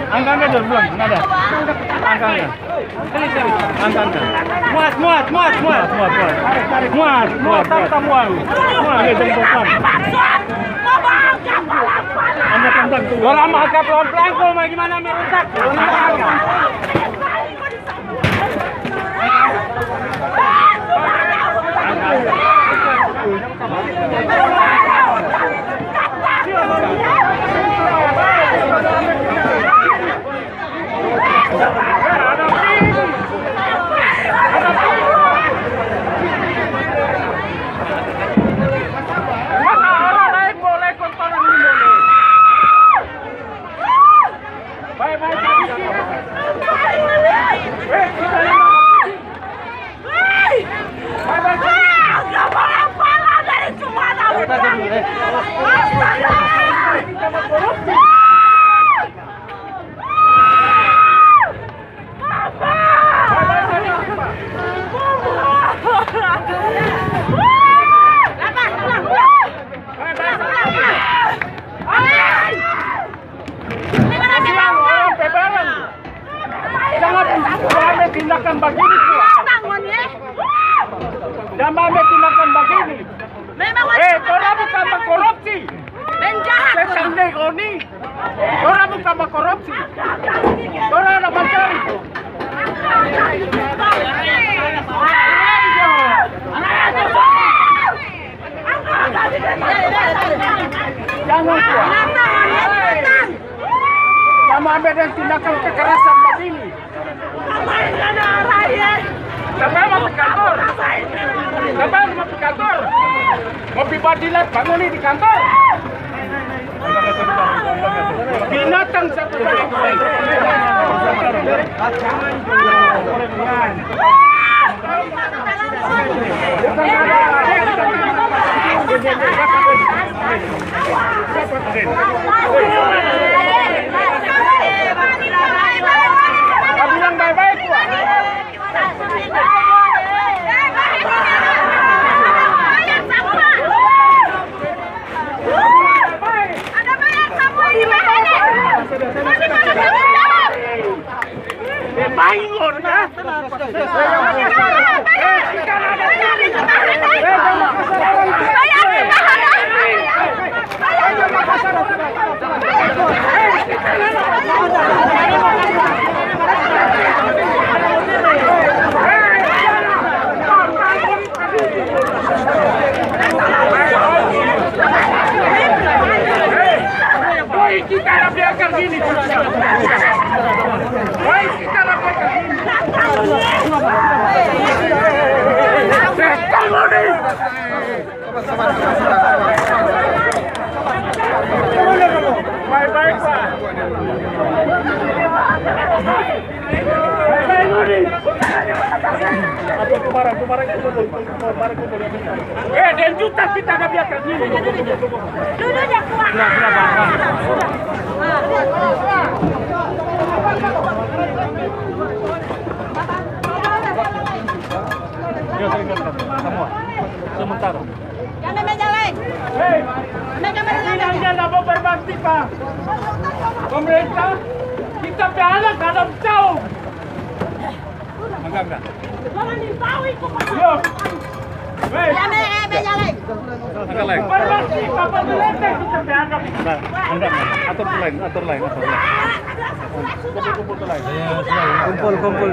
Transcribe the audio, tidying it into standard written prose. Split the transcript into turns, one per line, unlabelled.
Angkat dulu belum? Ada. Angkat. Muat. Anda pelan-pelan. Orang agak pelan-pelan kok gimana merusak? Tindakan begini jangan tindakan begini. Orang bukan korupsi. Sesandai koni. Orang bukan korupsi. Orang ada mencari. Jangan ambil dan tindakan kekerasan begini. Siapa yang masuk kantor? Siapa yang masuk kantor? Mau pibadilat bangun di kantor? Binatang satu kali. Bilang baik-baik gua. Kita nak biarkan gini. Kita nak biarkan gini. Baik-baik, Pak. Dan juta kita nak biarkan gini.
Dulu dia kuat.
Sementara.
Jangan meja lain. Meja mana?
Jangan apa berbakti, Pak. Pemerintah kita piala dalam jauh. Enggak.
Jangan tahu itu Pak.
Yo.
Ya meja lain.
Agak lain. Berbakti Bapak Melete kita dianggap. Enggak. Atur lain. Kumpul lain. Kumpul.